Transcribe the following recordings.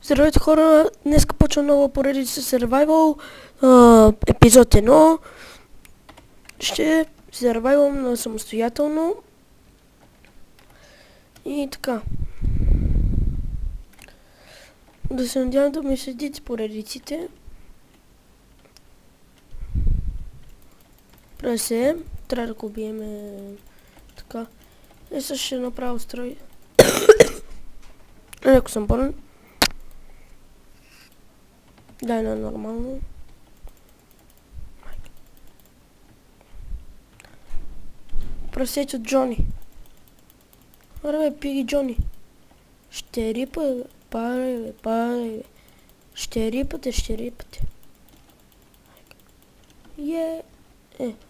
Здравейте хора, днес почва нова поредица Survival, епизод 1. Ще Survival на самостоятелно. И така. Да се надявам да ми следите поредиците. Прасе, трябва да го убиеме така. И също ще направя строй. Леко съм болен. Дай на нормално. Прасето Джони. Аре бе, пиги Джони. Ще рипа, бе. Падай, бе, падай, бе. Ще рипате.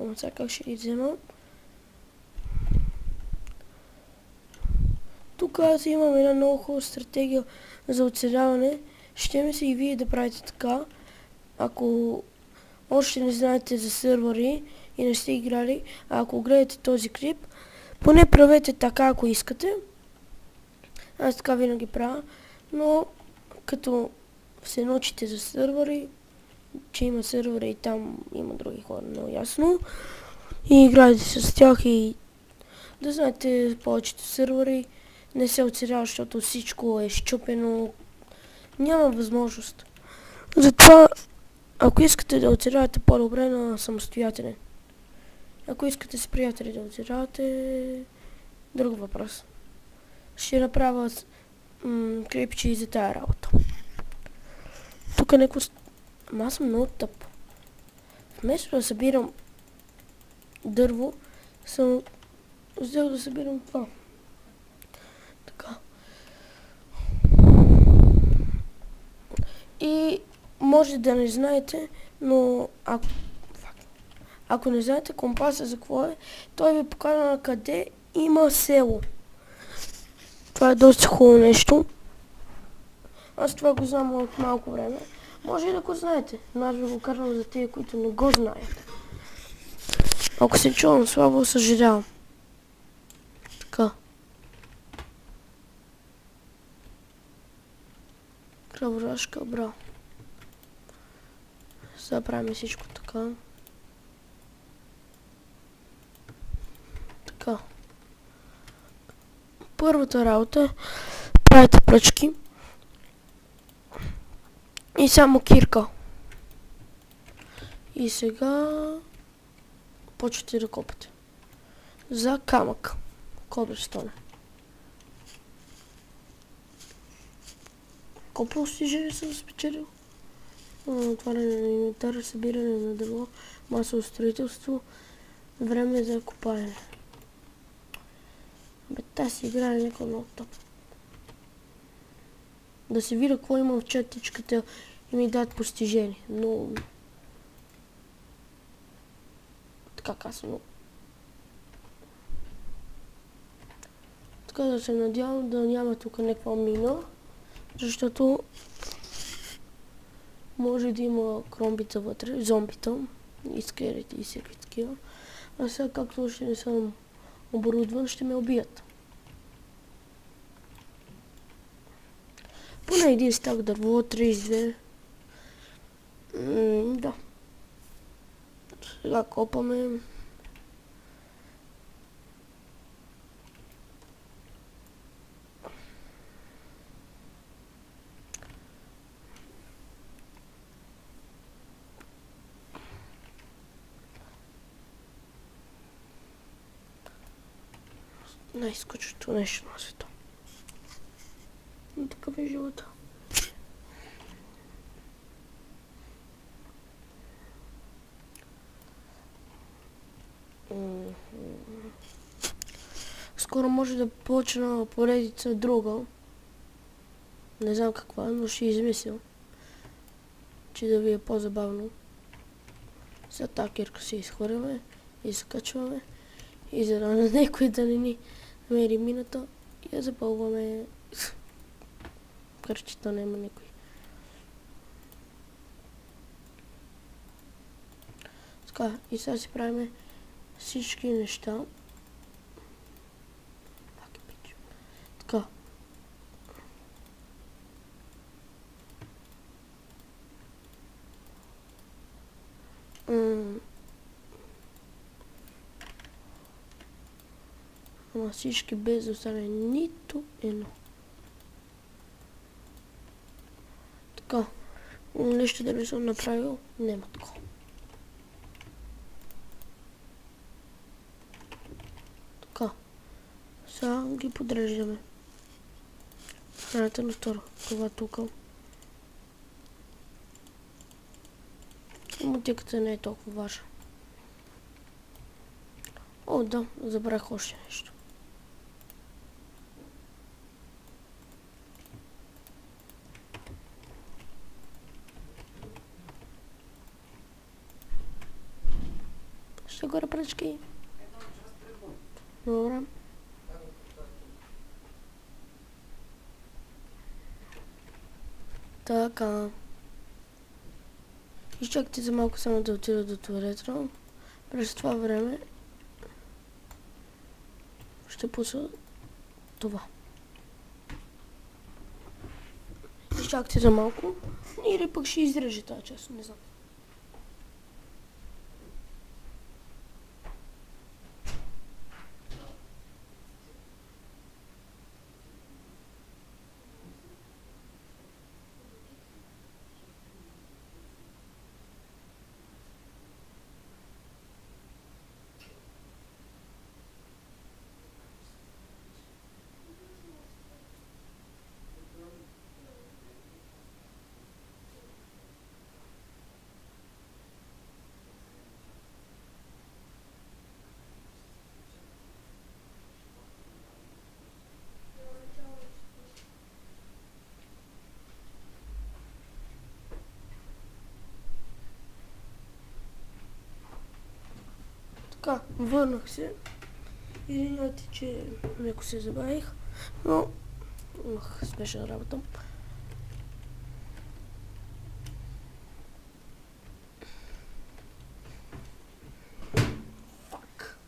Ама сега как ще ги взема? Тук аз имам една много хубава стратегия за оцеляване. Ще ми се и вие да правите така. Ако още не знаете за сървъри и не сте играли, а ако гледате този клип, поне правете така, ако искате. Аз така винаги правя, но като се научите за сървъри, че има сървъри и там има други хора, много ясно, и играете с тях и да знаете повечето сървъри, не се оцелява, защото всичко е счупено, няма възможност. Затова, ако искате да оцелявате по-добре на самостоятелен, ако искате с приятели да оцелявате, друг въпрос. Ще направя клипче и за тая работа. Тук някакво... Ама аз съм много тъп. Вместо да събирам дърво, съм взел да събирам това. Така. И може да не знаете, но ако не знаете компаса за какво е, той ви показва на къде има село. Това е доста хубаво нещо. Аз това го знам от малко време. Може и да го знаете, но аз ви го карам за тези, които не го знаят. Ако се чувам слабо, съжалявам. Така. Кръврашка, браво. Сега правим всичко така. Така. Първата работа е правите пръчки. И само кирка. И сега почвате да копате. За камък. Коблстоне. Колко постижения съм спечелил? Отваряне на инвентар, събиране на дърво, масово строителство, време за копаене. Бе, тази си игра е някаква много топ. Да се видя какво имам в чатичката и ми дадат постижение, но... Така казано. Така да се надявам да няма тук някаква мина, защото може да има кромбица вътре, зомбита и скелети и всеки такива. А сега както още не съм оборудван, ще ме убият. Поне един стак дърво, 32. Да. Сега копаме. Най-скучното нещо на света. Но такъв е живота. Скоро може да почна поредица друга. Не знам каква, но ще измисля. Че да ви е по-забавно. За тази кирка се изхвърляме, изкачваме и за да на някой да не ни намери мината, я запълваме. Кърчета няма никой. Така, и сега си правим всички неща. Така. Ама всички без да остане нито едно. Така. Нещо да не съм направил, няма такова. Така. Сега ги подреждаме. Едната на втора. Това тук. Мотиката не е толкова важна. О, да, забрах още нещо. Ще горе пръчки. Добре. Така. Изчакайте за малко само да отида до туалетра. През това време ще пусна това. Изчакайте за малко. Или пък ще изрежа тази част, не знам. Така, върнах се. Извинявайте, че леко се забавих, но имах спешна работа. Фак.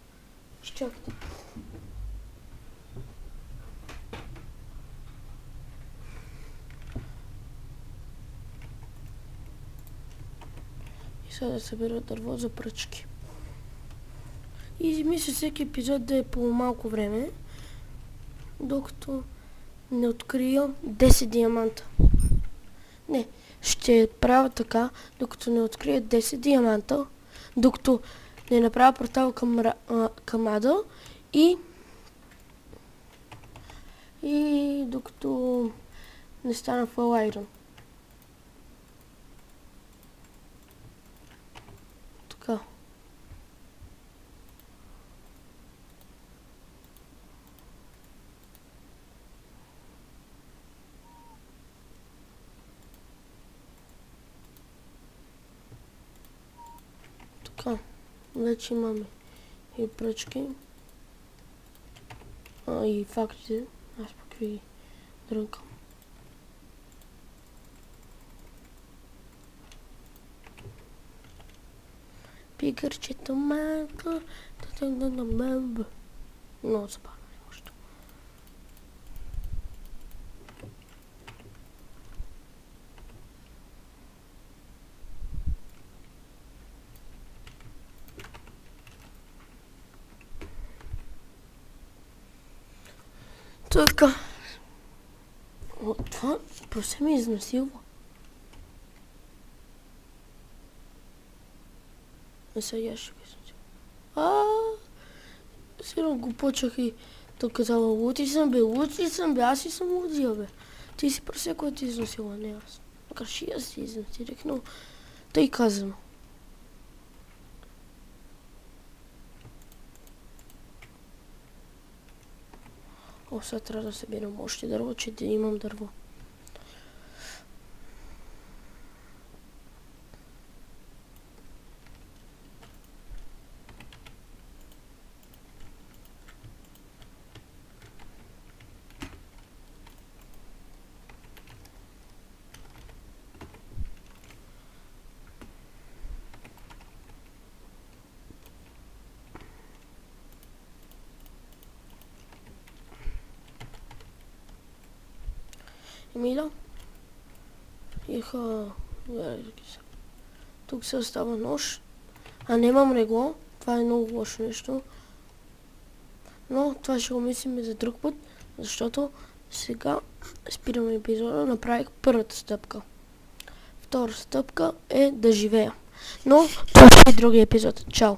Изчакайте. И сега да събера дърво за пръчки. И мисля всеки епизод да е по малко време, докато не открия 10 диаманта. Не, ще правя така, докато не открия 10 диаманта, докато не направя портал към Ада и докато не стана Full Iron. Така. Така, вече имаме и пръчки, и фактите, аз пък ви дрънкам. Пикърчето малко, много забавно е още. Така. Това просто ми изнасилва. Сега ще го изнасилва. Сигурно го почнах и той казала, лути съм бе, аз и съм лудия бе. Ти си просе, който ти изнасила, не аз. Макар ще аз си изнасилих, но тъй казано. О, сега трябва да събирам още дърво, че да имам дърво. Емиля. Тук се остава нож. А нямам регло. Това е много лошо нещо. Но това ще го мислим за друг път, защото сега спираме епизода, направих първата стъпка. Втора стъпка е да живея. Но това ще е другия епизод. Чао!